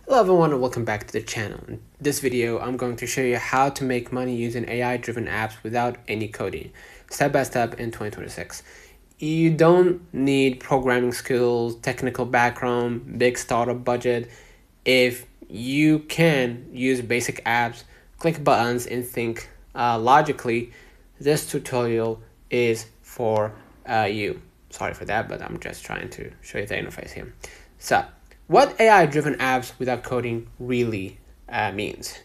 Hello everyone and welcome back to the channel. In this video, I'm going to show you how to make money using AI-driven apps without any coding, step by step in 2026. You don't need programming skills, technical background, big startup budget. If you can use basic apps, click buttons, and think logically, this tutorial is for you. Sorry for that, but I'm just trying to show you the interface here. So, what AI-driven apps without coding really means.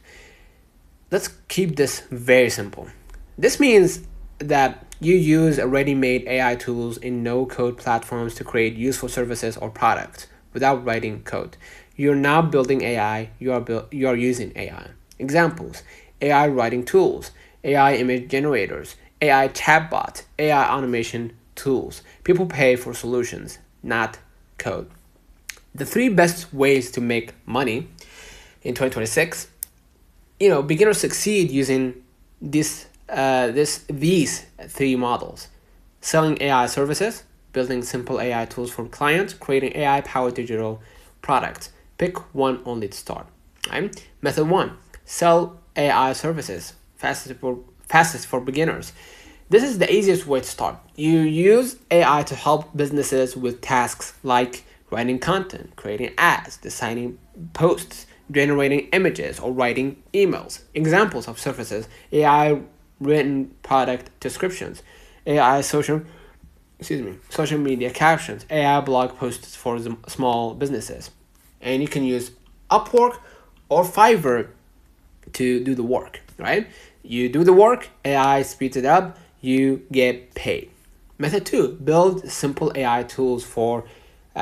Let's keep this very simple. This means that you use ready-made AI tools in no-code platforms to create useful services or products without writing code. You're not building AI, you are using AI. Examples: AI writing tools, AI image generators, AI chatbots, AI automation tools. People pay for solutions, not code. The three best ways to make money in 2026, beginners succeed using these three models: selling AI services, building simple AI tools for clients, creating AI-powered digital products. Pick one only to start. Right? Method one: sell AI services, fastest for beginners. This is the easiest way to start. You use AI to help businesses with tasks like writing content, creating ads, designing posts, generating images, or writing emails. Examples of services: AI written product descriptions, AI social media captions, AI blog posts for small businesses. And you can use Upwork or Fiverr to do the work, right? You do the work, AI speeds it up, you get paid. Method two: build simple AI tools for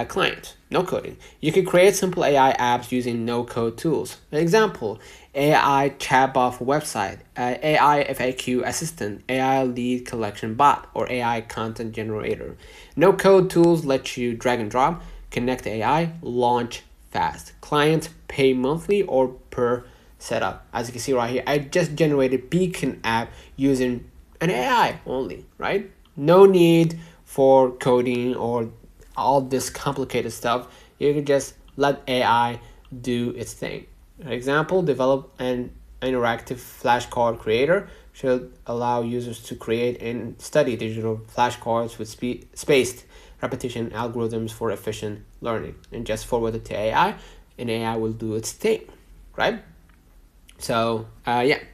clients. No coding. You can create simple AI apps using no-code tools. An example: AI chatbot for website, AI FAQ assistant, AI lead collection bot, or AI content generator. No-code tools let you drag and drop, connect AI, launch fast. Clients pay monthly or per setup. As you can see right here, I just generated Beacon app using an AI only, right? No need for coding or all this complicated stuff. You can just let AI do its thing. For example, develop an interactive flashcard creator should allow users to create and study digital flashcards with spaced repetition algorithms for efficient learning. And just forward it to AI, and AI will do its thing, right? So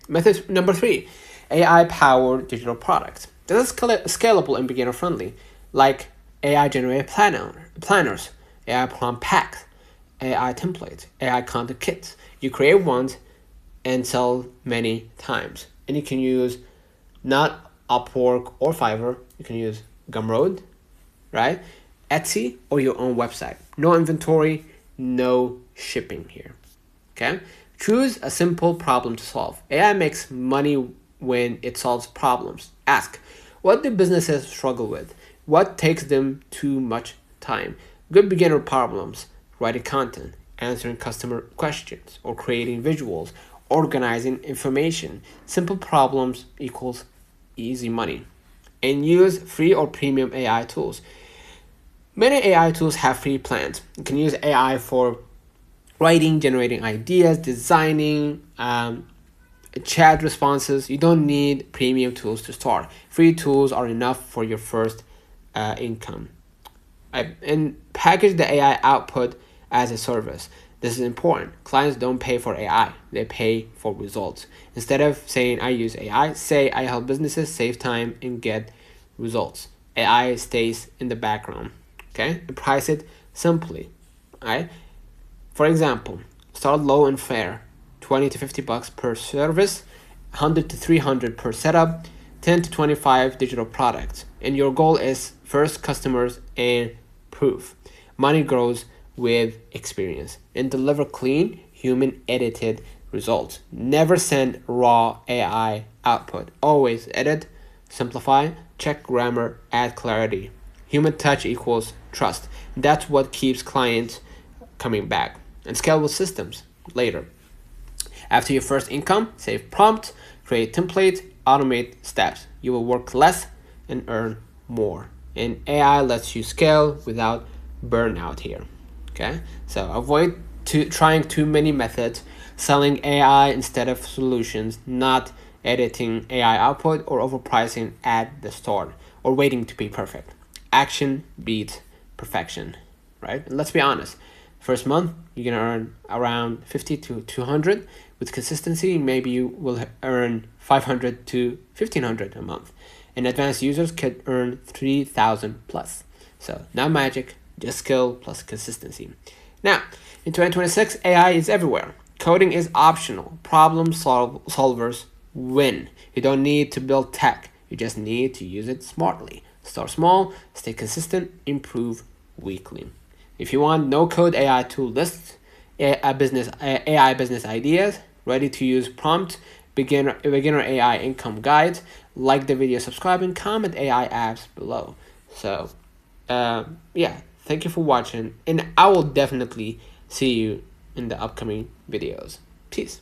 method number three: AI-powered digital products. This is scalable and beginner-friendly, like AI generated planners, AI prompt packs, AI templates, AI content kits. You create ones and sell many times. And you can use not Upwork or Fiverr. You can use Gumroad, right? Etsy, or your own website. No inventory, no shipping here. Okay? Choose a simple problem to solve. AI makes money when it solves problems. Ask, what do businesses struggle with? What takes them too much time? Good beginner problems: writing content, answering customer questions, or creating visuals, organizing information. Simple problems equals easy money. And use free or premium AI tools. Many AI tools have free plans. You can use AI for writing, generating ideas, designing, chat responses. You don't need premium tools to start. Free tools are enough for your first income. And package the AI output as a service. This is important. Clients don't pay for AI, they pay for results. Instead of saying I use AI, say I help businesses save time and get results. AI stays in the background. Okay? And price it simply. Right? For example, start low and fair. $20 to $50 per service, $100 to $300 per setup, 10 to 25 digital products. And your goal is first customers and proof. Money grows with experience. And deliver clean, human edited results. Never send raw AI output. Always edit, simplify, check grammar, add clarity. Human touch equals trust. That's what keeps clients coming back. And scalable systems later. After your first income, save prompts, create templates, automate steps. You will work less and earn more. And AI lets you scale without burnout here. Okay, so avoid trying too many methods, selling AI instead of solutions, not editing AI output, or overpricing at the start, or waiting to be perfect. Action beats perfection, right? And let's be honest. First month, you're gonna earn around 50 to 200. With consistency, maybe you will earn 500 to 1500 a month. And advanced users could earn 3000 plus. So not magic, just skill plus consistency. Now, in 2026, AI is everywhere. Coding is optional. Problem solvers win. You don't need to build tech. You just need to use it smartly. Start small, stay consistent, improve weekly. If you want no-code AI tool lists, AI business ideas, ready-to-use prompt, beginner AI income guides, like the video, subscribe, and comment AI apps below. So, yeah, thank you for watching, and I will definitely see you in the upcoming videos. Peace.